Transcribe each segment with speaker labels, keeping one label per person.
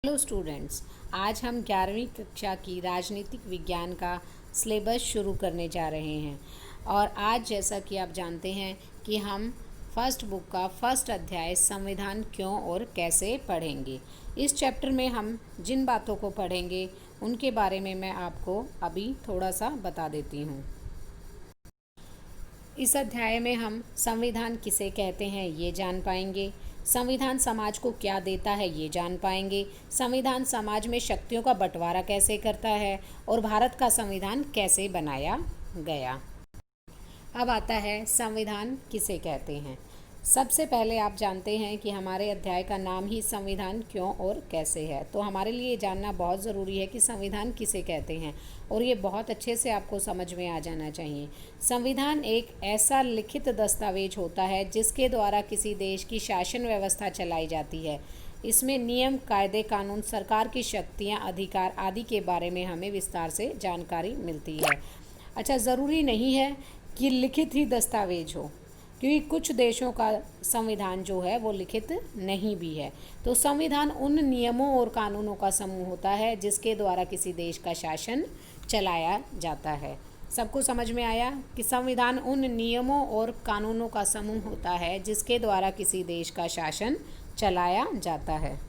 Speaker 1: Hello students, आज हम 11वीं कक्षा की राजनीतिक विज्ञान का सिलेबस शुरू करने जा रहे हैं। और आज जैसा कि आप जानते हैं कि हम फर्स्ट बुक का फर्स्ट अध्याय संविधान क्यों और कैसे पढ़ेंगे। इस चैप्टर में हम जिन बातों को पढ़ेंगे उनके बारे में मैं आपको अभी थोड़ा सा बता देती हूँ। इस अध्याय में हम संविधान किसे कहते हैं ये जान पाएंगे, संविधान समाज को क्या देता है ये जान पाएंगे, संविधान समाज में शक्तियों का बंटवारा कैसे करता है और भारत का संविधान कैसे बनाया गया। अब आता है संविधान किसे कहते हैं। सबसे पहले आप जानते हैं कि हमारे अध्याय का नाम ही संविधान क्यों और कैसे है, तो हमारे लिए जानना बहुत ज़रूरी है कि संविधान किसे कहते हैं और ये बहुत अच्छे से आपको समझ में आ जाना चाहिए। संविधान एक ऐसा लिखित दस्तावेज होता है जिसके द्वारा किसी देश की शासन व्यवस्था चलाई जाती है। इसमें नियम, कायदे, कानून, सरकार की शक्तियाँ, अधिकार आदि के बारे में हमें विस्तार से जानकारी मिलती है। अच्छा, ज़रूरी नहीं है कि लिखित ही दस्तावेज हो, क्योंकि कुछ देशों का संविधान जो है वो लिखित नहीं भी है। तो संविधान उन नियमों और कानूनों का समूह होता है जिसके द्वारा किसी देश का शासन चलाया जाता है। सबको समझ में आया कि संविधान उन नियमों और कानूनों का समूह होता है जिसके द्वारा किसी देश का शासन चलाया जाता है।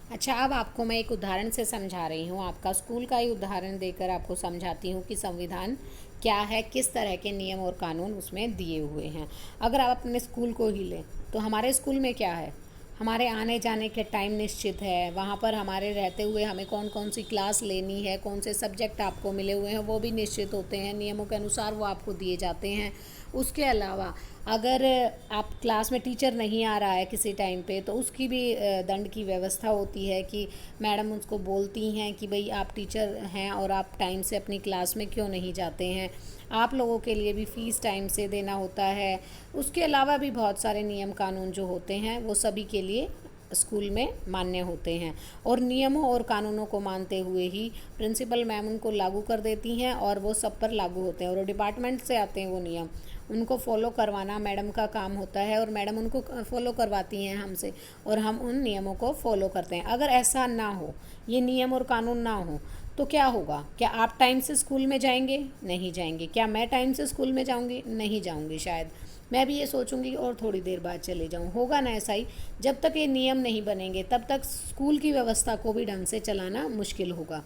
Speaker 1: अच्छा, अब आपको मैं एक उदाहरण से समझा रही हूँ। आपका स्कूल का ही उदाहरण देकर आपको समझाती हूँ कि संविधान क्या है, किस तरह के नियम और कानून उसमें दिए हुए हैं। अगर आप अपने स्कूल को ही लें तो हमारे स्कूल में क्या है, हमारे आने जाने के टाइम निश्चित है, वहाँ पर हमारे रहते हुए हमें कौन कौन सी क्लास लेनी है, कौन से सब्जेक्ट आपको मिले हुए हैं वो भी निश्चित होते हैं, नियमों के अनुसार वो आपको दिए जाते हैं। उसके अलावा अगर आप क्लास में टीचर नहीं आ रहा है किसी टाइम पे तो उसकी भी दंड की व्यवस्था होती है कि मैडम उसको बोलती हैं कि भाई आप टीचर हैं और आप टाइम से अपनी क्लास में क्यों नहीं जाते हैं। आप लोगों के लिए भी फ़ीस टाइम से देना होता है। उसके अलावा भी बहुत सारे नियम कानून जो होते हैं वो सभी के लिए स्कूल में मान्य होते हैं और नियमों और कानूनों को मानते हुए ही प्रिंसिपल मैम उनको लागू कर देती हैं और वो सब पर लागू होते हैं और डिपार्टमेंट से आते हैं वो नियम, उनको फॉलो करवाना मैडम का काम होता है और मैडम उनको फॉलो करवाती हैं हमसे और हम उन नियमों को फॉलो करते हैं। अगर ऐसा ना हो, ये नियम और कानून ना हो तो क्या होगा? क्या आप टाइम से स्कूल में जाएंगे? नहीं जाएंगे। क्या मैं टाइम से स्कूल में जाऊंगी? नहीं जाऊंगी। शायद मैं भी ये सोचूंगी और थोड़ी देर बाद चले जाऊँ, होगा ना ऐसा ही। जब तक ये नियम नहीं बनेंगे तब तक स्कूल की व्यवस्था को भी ढंग से चलाना मुश्किल होगा।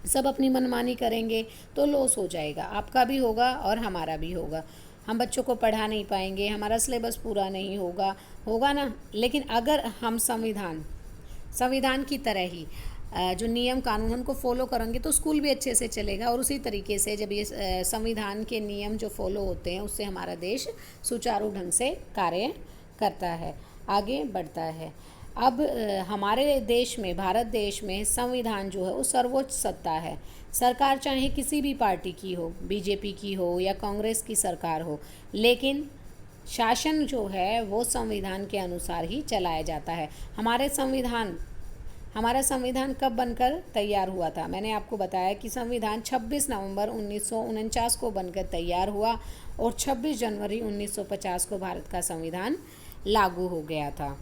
Speaker 1: सब अपनी मनमानी करेंगे तो लॉस हो जाएगा, आपका भी होगा और हमारा भी होगा। हम बच्चों को पढ़ा नहीं पाएंगे, हमारा सिलेबस पूरा नहीं होगा, होगा ना। लेकिन अगर हम संविधान की तरह ही जो नियम कानून उनको फॉलो करेंगे तो स्कूल भी अच्छे से चलेगा और उसी तरीके से जब ये संविधान के नियम जो फॉलो होते हैं उससे हमारा देश सुचारू ढंग से कार्य करता है, आगे बढ़ता है। अब हमारे देश में, भारत देश में संविधान जो है वो सर्वोच्च सत्ता है। सरकार चाहे किसी भी पार्टी की हो, बीजेपी की हो या कांग्रेस की सरकार हो, लेकिन शासन जो है वो संविधान के अनुसार ही चलाया जाता है। हमारा संविधान कब बनकर तैयार हुआ था? मैंने आपको बताया कि संविधान 26 नवंबर 1949 को बनकर तैयार हुआ और 26 जनवरी 1950 को भारत का संविधान लागू हो गया था।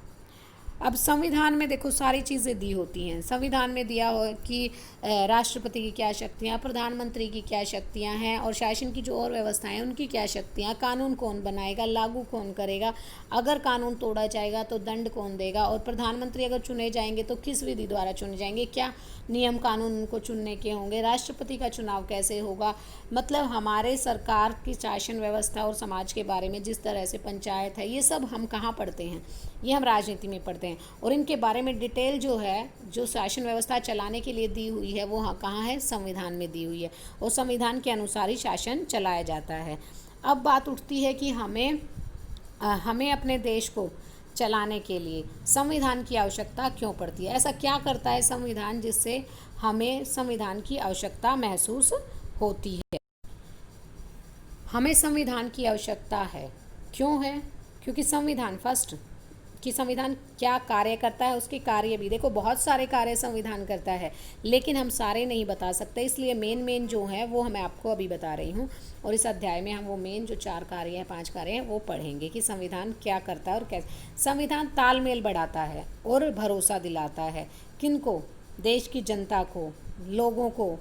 Speaker 1: अब संविधान में देखो सारी चीज़ें दी होती हैं। संविधान में दिया हो कि राष्ट्रपति की क्या शक्तियाँ, प्रधानमंत्री की क्या शक्तियाँ हैं और शासन की जो और व्यवस्थाएं उनकी क्या शक्तियाँ, कानून कौन बनाएगा, लागू कौन करेगा, अगर कानून तोड़ा जाएगा तो दंड कौन देगा और प्रधानमंत्री अगर चुने जाएंगे तो किस विधि द्वारा चुने जाएंगे, क्या नियम कानून उनको चुनने के होंगे, राष्ट्रपति का चुनाव कैसे होगा। मतलब हमारे सरकार की शासन व्यवस्था और समाज के बारे में जिस तरह से पंचायत है, ये सब हम कहाँ पढ़ते हैं? ये हम राजनीति में पढ़ते हैं और इनके बारे में डिटेल जो है, जो शासन व्यवस्था चलाने के लिए दी हुई है वो कहाँ है? संविधान में दी हुई है और संविधान के अनुसार ही शासन चलाया जाता है। अब बात उठती है कि हमें अपने देश को चलाने के लिए संविधान की आवश्यकता क्यों पड़ती है? ऐसा क्या करता है संविधान जिससे हमें संविधान की आवश्यकता महसूस होती है? हमें संविधान की आवश्यकता है, क्यों है? क्योंकि संविधान फर्स्ट कि संविधान क्या कार्य करता है, उसके कार्य भी देखो, बहुत सारे कार्य संविधान करता है, लेकिन हम सारे नहीं बता सकते, इसलिए मेन जो हैं वो मैं आपको अभी बता रही हूँ। और इस अध्याय में हम वो मेन जो 4 कार्य हैं, 5 कार्य हैं, वो पढ़ेंगे कि संविधान क्या करता है और कैसे। संविधान तालमेल बढ़ाता है और भरोसा दिलाता है किनको? देश की जनता को, लोगों को।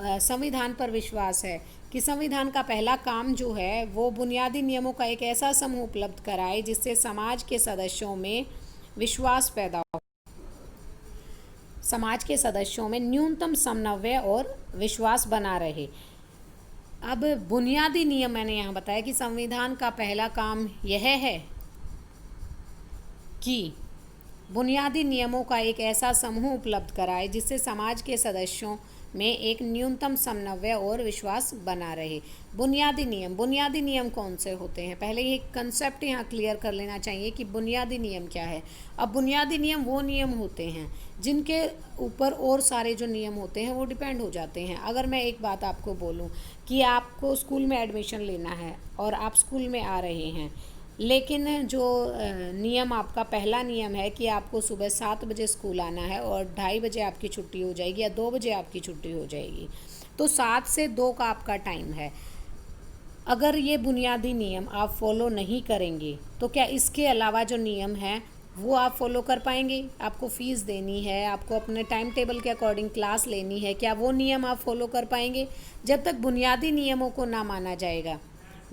Speaker 1: संविधान पर विश्वास है कि संविधान का पहला काम जो है वो बुनियादी नियमों का एक ऐसा समूह उपलब्ध कराए जिससे समाज के सदस्यों में विश्वास पैदा हो, समाज के सदस्यों में न्यूनतम समन्वय और विश्वास बना रहे। अब बुनियादी नियम मैंने यहाँ बताया कि संविधान का पहला काम यह है कि बुनियादी नियमों का एक ऐसा समूह उपलब्ध कराए जिससे समाज के सदस्यों में एक न्यूनतम समन्वय और विश्वास बना रहे। बुनियादी नियम कौन से होते हैं? पहले ये कंसेप्ट यहाँ क्लियर कर लेना चाहिए कि बुनियादी नियम क्या है। अब बुनियादी नियम वो नियम होते हैं जिनके ऊपर और सारे जो नियम होते हैं वो डिपेंड हो जाते हैं। अगर मैं एक बात आपको बोलूँ कि आपको स्कूल में एडमिशन लेना है और आप स्कूल में आ रहे हैं, लेकिन जो नियम आपका पहला नियम है कि आपको सुबह 7 बजे स्कूल आना है और 2:30 बजे आपकी छुट्टी हो जाएगी या 2 बजे आपकी छुट्टी हो जाएगी, तो 7 से 2 का आपका टाइम है। अगर ये बुनियादी नियम आप फॉलो नहीं करेंगे तो क्या इसके अलावा जो नियम हैं वो आप फॉलो कर पाएंगे? आपको फ़ीस देनी है, आपको अपने टाइम टेबल के अकॉर्डिंग क्लास लेनी है, क्या वो नियम आप फॉलो कर पाएंगे? जब तक बुनियादी नियमों को ना माना जाएगा,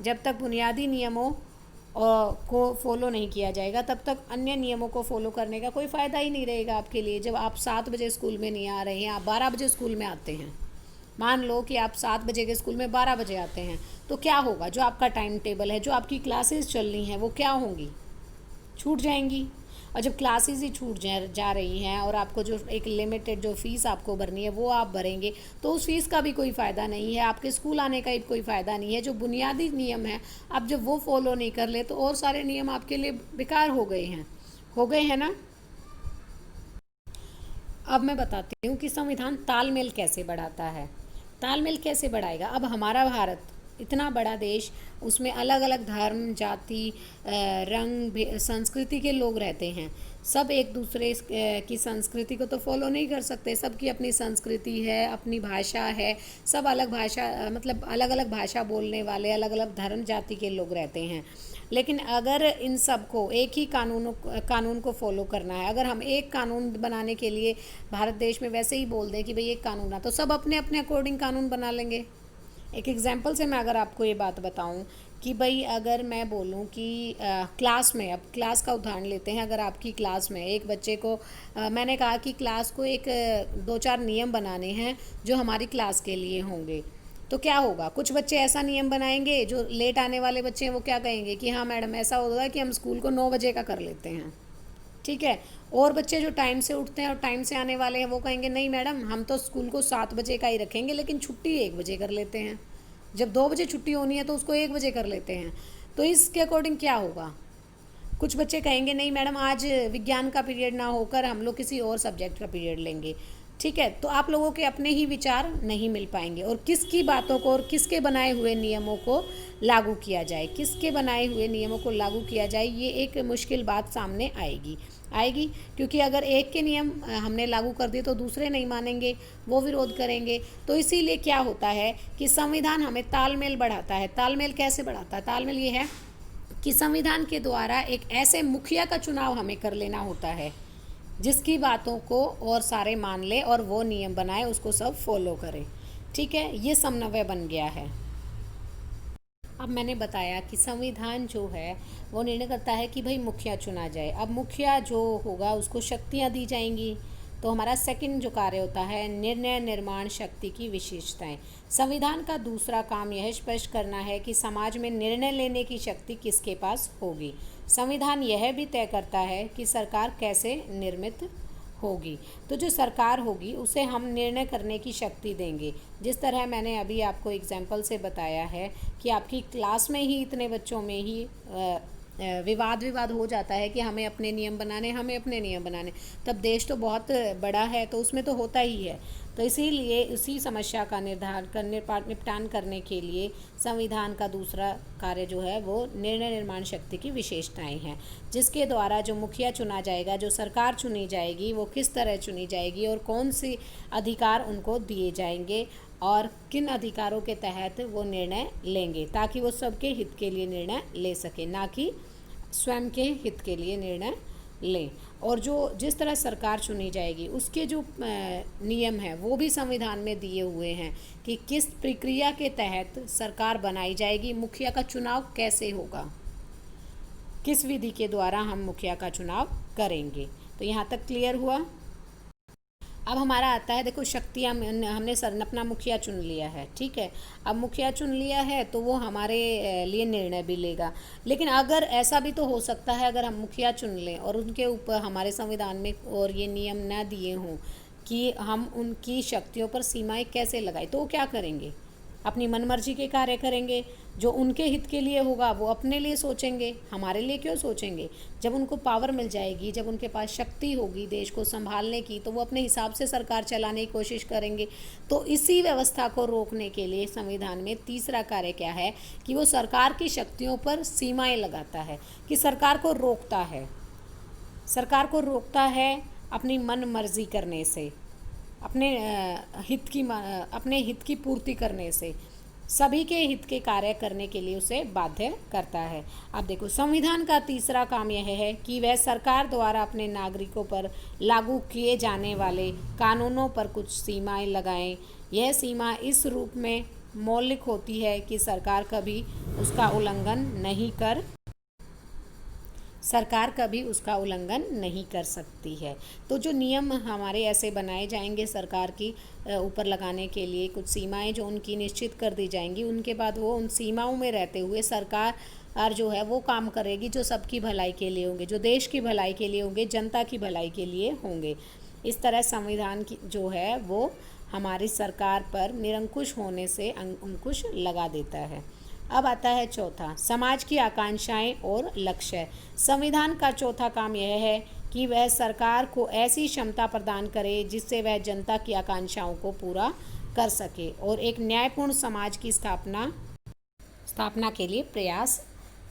Speaker 1: जब तक बुनियादी नियमों को फॉलो नहीं किया जाएगा, तब तक अन्य नियमों को फॉलो करने का कोई फ़ायदा ही नहीं रहेगा आपके लिए। जब आप 7 बजे स्कूल में नहीं आ रहे हैं, आप 12 बजे स्कूल में आते हैं, मान लो कि आप 7 बजे के स्कूल में 12 बजे आते हैं, तो क्या होगा? जो आपका टाइम टेबल है, जो आपकी क्लासेस चल रही हैं, वो क्या होंगी? छूट जाएंगी। और जब क्लासेस ही छूट जा रही हैं और आपको जो एक लिमिटेड जो फ़ीस आपको भरनी है वो आप भरेंगे, तो उस फीस का भी कोई फ़ायदा नहीं है, आपके स्कूल आने का भी कोई फ़ायदा नहीं है। जो बुनियादी नियम है, आप जब वो फॉलो नहीं कर ले तो और सारे नियम आपके लिए बेकार हो गए हैं ना। अब मैं बताती हूँ कि संविधान तालमेल कैसे बढ़ाता है। तालमेल कैसे बढ़ाएगा? अब हमारा भारत इतना बड़ा देश, उसमें अलग अलग धर्म, जाति, रंग, संस्कृति के लोग रहते हैं। सब एक दूसरे की संस्कृति को तो फॉलो नहीं कर सकते, सबकी अपनी संस्कृति है, अपनी भाषा है, सब अलग भाषा, मतलब अलग अलग भाषा बोलने वाले, अलग अलग धर्म जाति के लोग रहते हैं। लेकिन अगर इन सब को एक ही कानून को फॉलो करना है, अगर हम एक कानून बनाने के लिए भारत देश में वैसे ही बोल दें कि भाई एक कानून है, तो सब अपने अपने अकॉर्डिंग कानून बना लेंगे। एक एग्जांपल से मैं अगर आपको ये बात बताऊं कि भाई अगर मैं बोलूं कि क्लास में, अब क्लास का उदाहरण लेते हैं, अगर आपकी क्लास में एक बच्चे को मैंने कहा कि क्लास को एक 2-4 नियम बनाने हैं जो हमारी क्लास के लिए होंगे, तो क्या होगा? कुछ बच्चे ऐसा नियम बनाएंगे, जो लेट आने वाले बच्चे हैं वो क्या कहेंगे कि हाँ मैडम ऐसा होगा कि हम स्कूल को 9 बजे का कर लेते हैं, ठीक है। और बच्चे जो टाइम से उठते हैं और टाइम से आने वाले हैं वो कहेंगे नहीं मैडम हम तो स्कूल को 7 बजे का ही रखेंगे, लेकिन छुट्टी 1 बजे कर लेते हैं। जब 2 बजे छुट्टी होनी है तो उसको 1 बजे कर लेते हैं। तो इसके अकॉर्डिंग क्या होगा? कुछ बच्चे कहेंगे नहीं मैडम आज विज्ञान का पीरियड ना होकर हम लोग किसी और सब्जेक्ट का पीरियड लेंगे, ठीक है। तो आप लोगों के अपने ही विचार नहीं मिल पाएंगे और किसकी बातों को और किसके बनाए हुए नियमों को लागू किया जाए, किसके बनाए हुए नियमों को लागू किया जाए, ये एक मुश्किल बात सामने आएगी क्योंकि अगर एक के नियम हमने लागू कर दिए तो दूसरे नहीं मानेंगे, वो विरोध करेंगे। तो इसीलिए क्या होता है कि संविधान हमें तालमेल बढ़ाता है। तालमेल कैसे बढ़ाता है? तालमेल ये है कि संविधान के द्वारा एक ऐसे मुखिया का चुनाव हमें कर लेना होता है जिसकी बातों को और सारे मान ले और वो नियम बनाए, उसको सब फॉलो करें, ठीक है। ये समन्वय बन गया है। अब मैंने बताया कि संविधान जो है वो निर्णय करता है कि भाई मुखिया चुना जाए। अब मुखिया जो होगा उसको शक्तियाँ दी जाएंगी। तो हमारा सेकंड जो कार्य होता है निर्णय निर्माण शक्ति की विशेषताएं। संविधान का दूसरा काम यह स्पष्ट करना है कि समाज में निर्णय लेने की शक्ति किसके पास होगी। संविधान यह भी तय करता है कि सरकार कैसे निर्मित होगी। तो जो सरकार होगी उसे हम निर्णय करने की शक्ति देंगे। जिस तरह मैंने अभी आपको एग्जाम्पल से बताया है कि आपकी क्लास में ही इतने बच्चों में ही विवाद हो जाता है कि हमें अपने नियम बनाने, तब देश तो बहुत बड़ा है तो उसमें तो होता ही है। तो इसीलिए उसी समस्या का निपटान करने के लिए संविधान का दूसरा कार्य जो है वो निर्णय निर्माण शक्ति की विशेषताएं हैं, जिसके द्वारा जो मुखिया चुना जाएगा, जो सरकार चुनी जाएगी, वो किस तरह चुनी जाएगी और कौन से अधिकार उनको दिए जाएंगे और किन अधिकारों के तहत वो निर्णय लेंगे, ताकि वो सबके हित के लिए निर्णय ले सके, ना कि स्वयं के हित के लिए निर्णय लें। और जो जिस तरह सरकार चुनी जाएगी उसके जो नियम हैं वो भी संविधान में दिए हुए हैं कि किस प्रक्रिया के तहत सरकार बनाई जाएगी, मुखिया का चुनाव कैसे होगा, किस विधि के द्वारा हम मुखिया का चुनाव करेंगे। तो यहाँ तक क्लियर हुआ। अब हमारा आता है, देखो शक्तियाँ, हमने अपना मुखिया चुन लिया है, ठीक है। अब मुखिया चुन लिया है तो वो हमारे लिए निर्णय भी लेगा, लेकिन अगर ऐसा भी तो हो सकता है, अगर हम मुखिया चुन लें और उनके ऊपर हमारे संविधान में और ये नियम न दिए हों कि हम उनकी शक्तियों पर सीमाएं कैसे लगाएं, तो वो क्या करेंगे, अपनी मनमर्जी के कार्य करेंगे। जो उनके हित के लिए होगा वो अपने लिए सोचेंगे, हमारे लिए क्यों सोचेंगे। जब उनको पावर मिल जाएगी, जब उनके पास शक्ति होगी देश को संभालने की, तो वो अपने हिसाब से सरकार चलाने की कोशिश करेंगे। तो इसी व्यवस्था को रोकने के लिए संविधान में तीसरा कार्य क्या है कि वो सरकार की शक्तियों पर सीमाएं लगाता है, कि सरकार को रोकता है, सरकार को रोकता है अपनी मन मर्जी करने से, अपने हित की पूर्ति करने से, सभी के हित के कार्य करने के लिए उसे बाध्य करता है। अब देखो, संविधान का तीसरा काम यह है कि वह सरकार द्वारा अपने नागरिकों पर लागू किए जाने वाले कानूनों पर कुछ सीमाएं लगाएं। यह सीमा इस रूप में मौलिक होती है कि सरकार कभी उसका उल्लंघन नहीं कर सकती है। तो जो नियम हमारे ऐसे बनाए जाएंगे सरकार की ऊपर लगाने के लिए, कुछ सीमाएं जो उनकी निश्चित कर दी जाएंगी, उनके बाद वो उन सीमाओं में रहते हुए सरकार जो है वो काम करेगी जो सबकी भलाई के लिए होंगे, जो देश की भलाई के लिए होंगे, जनता की भलाई के लिए होंगे। इस तरह संविधान की जो है वो हमारी सरकार पर निरंकुश होने से अंकुश लगा देता है। अब आता है चौथा, समाज की आकांक्षाएं और लक्ष्य। संविधान का चौथा काम यह है कि वह सरकार को ऐसी क्षमता प्रदान करे जिससे वह जनता की आकांक्षाओं को पूरा कर सके और एक न्यायपूर्ण समाज की स्थापना के लिए प्रयास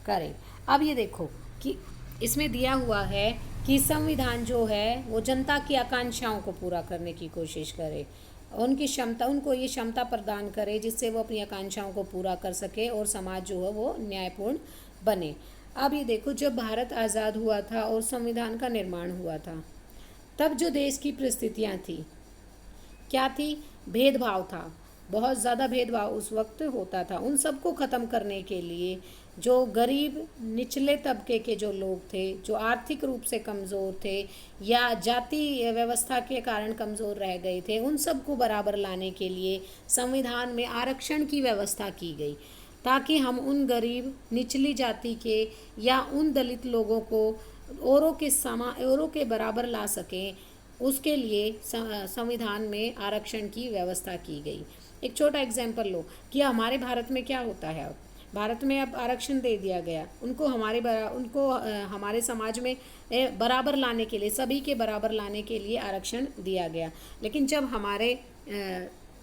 Speaker 1: करे। अब ये देखो कि इसमें दिया हुआ है कि संविधान जो है वो जनता की आकांक्षाओं को पूरा करने की कोशिश करे, उनको ये क्षमता प्रदान करे जिससे वो अपनी आकांक्षाओं को पूरा कर सके और समाज जो है वो न्यायपूर्ण बने। अब ये देखो, जब भारत आज़ाद हुआ था और संविधान का निर्माण हुआ था, तब जो देश की परिस्थितियाँ थी क्या थी, भेदभाव था, बहुत ज़्यादा भेदभाव उस वक्त होता था। उन सबको ख़त्म करने के लिए जो गरीब निचले तबके के जो लोग थे, जो आर्थिक रूप से कमज़ोर थे या जाति व्यवस्था के कारण कमज़ोर रह गए थे, उन सबको बराबर लाने के लिए संविधान में आरक्षण की व्यवस्था की गई, ताकि हम उन गरीब निचली जाति के या उन दलित लोगों को औरों के बराबर ला सकें। उसके लिए संविधान में आरक्षण की व्यवस्था की गई। एक छोटा एग्जाम्पल लो कि हमारे भारत में क्या होता है। अब भारत में अब आरक्षण दे दिया गया, उनको हमारे समाज में बराबर लाने के लिए, सभी के बराबर लाने के लिए आरक्षण दिया गया। लेकिन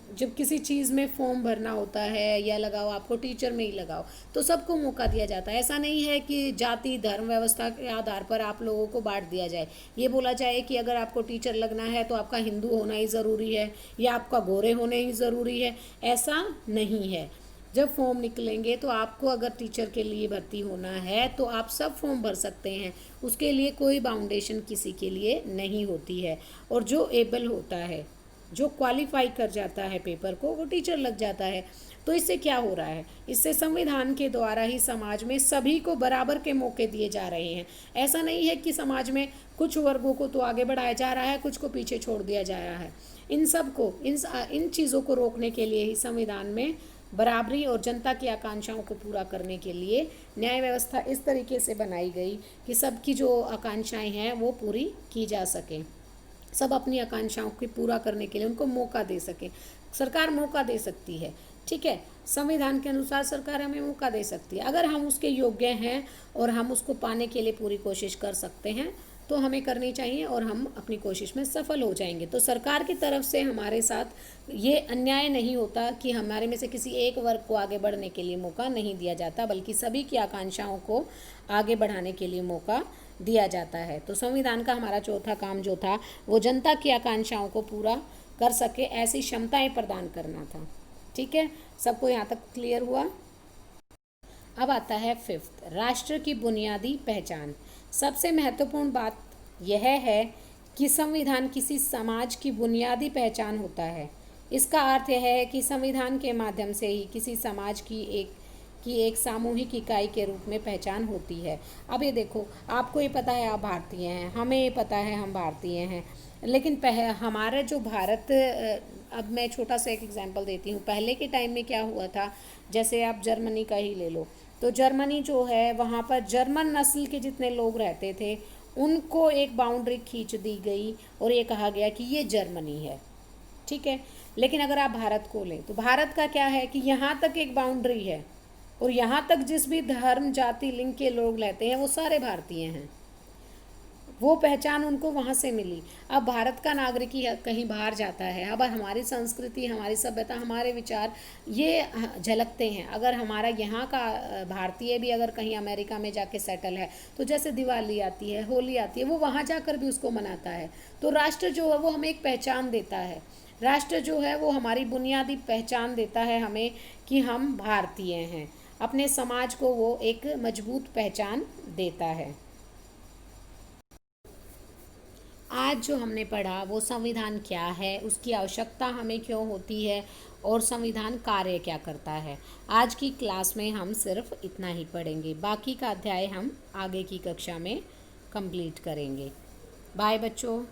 Speaker 1: जब किसी चीज़ में फॉर्म भरना होता है या लगाओ, आपको टीचर में ही लगाओ, तो सबको मौका दिया जाता है। ऐसा नहीं है कि जाति धर्म व्यवस्था के आधार पर आप लोगों को बांट दिया जाए, ये बोला जाए कि अगर आपको टीचर लगना है तो आपका हिंदू होना ही ज़रूरी है या आपका गोरे होने ही ज़रूरी है। ऐसा नहीं है। जब फॉर्म निकलेंगे तो आपको अगर टीचर के लिए भर्ती होना है तो आप सब फॉर्म भर सकते हैं, उसके लिए कोई बाउंडेशन किसी के लिए नहीं होती है। और जो एबल होता है, जो क्वालिफाई कर जाता है पेपर को, वो टीचर लग जाता है। तो इससे क्या हो रहा है, इससे संविधान के द्वारा ही समाज में सभी को बराबर के मौके दिए जा रहे हैं। ऐसा नहीं है कि समाज में कुछ वर्गों को तो आगे बढ़ाया जा रहा है, कुछ को पीछे छोड़ दिया जा रहा है। इन चीज़ों को रोकने के लिए ही संविधान में बराबरी और जनता की आकांक्षाओं को पूरा करने के लिए न्याय व्यवस्था इस तरीके से बनाई गई कि सबकी जो आकांक्षाएं हैं वो पूरी की जा सके, सब अपनी आकांक्षाओं को पूरा करने के लिए उनको मौका दे सके। सरकार मौका दे सकती है, ठीक है, संविधान के अनुसार सरकार हमें मौका दे सकती है। अगर हम उसके योग्य हैं और हम उसको पाने के लिए पूरी कोशिश कर सकते हैं तो हमें करनी चाहिए और हम अपनी कोशिश में सफल हो जाएंगे। तो सरकार की तरफ से हमारे साथ ये अन्याय नहीं होता कि हमारे में से किसी एक वर्ग को आगे बढ़ने के लिए मौका नहीं दिया जाता, बल्कि सभी की आकांक्षाओं को आगे बढ़ाने के लिए मौका दिया जाता है। तो संविधान का हमारा चौथा काम जो था वो जनता की आकांक्षाओं को पूरा कर सके ऐसी क्षमताएं प्रदान करना था। ठीक है, सबको यहाँ तक क्लियर हुआ। अब आता है फिफ्थ, राष्ट्र की बुनियादी पहचान। सबसे महत्वपूर्ण बात यह है कि संविधान किसी समाज की बुनियादी पहचान होता है। इसका अर्थ यह है कि संविधान के माध्यम से ही किसी समाज की एक सामूहिक इकाई के रूप में पहचान होती है। अब ये देखो, आपको ये पता है आप भारतीय हैं, हमें ये पता है हम भारतीय हैं, लेकिन हमारा जो भारत, अब मैं छोटा सा एक एग्जांपल देती हूँ। पहले के टाइम में क्या हुआ था, जैसे आप जर्मनी का ही ले लो, तो जर्मनी जो है वहाँ पर जर्मन नस्ल के जितने लोग रहते थे उनको एक बाउंड्री खींच दी गई और ये कहा गया कि ये जर्मनी है। ठीक है, लेकिन अगर आप भारत को लें तो भारत का क्या है कि यहाँ तक एक बाउंड्री है और यहाँ तक जिस भी धर्म जाति लिंग के लोग रहते हैं वो सारे भारतीय हैं। वो पहचान उनको वहाँ से मिली। अब भारत का नागरिक ही कहीं बाहर जाता है, अब हमारी संस्कृति, हमारी सभ्यता, हमारे विचार ये झलकते हैं। अगर हमारा यहाँ का भारतीय भी अगर कहीं अमेरिका में जाके सेटल है तो जैसे दिवाली आती है, होली आती है, वो वहाँ जाकर भी उसको मनाता है। तो राष्ट्र जो है वो हमें एक पहचान देता है। राष्ट्र जो है वो हमारी बुनियादी पहचान देता है हमें कि हम भारतीय हैं। अपने समाज को वो एक मजबूत पहचान देता है। आज जो हमने पढ़ा वो संविधान क्या है, उसकी आवश्यकता हमें क्यों होती है और संविधान कार्य क्या करता है। आज की क्लास में हम सिर्फ इतना ही पढ़ेंगे, बाकी का अध्याय हम आगे की कक्षा में कंप्लीट करेंगे। बाय बच्चों।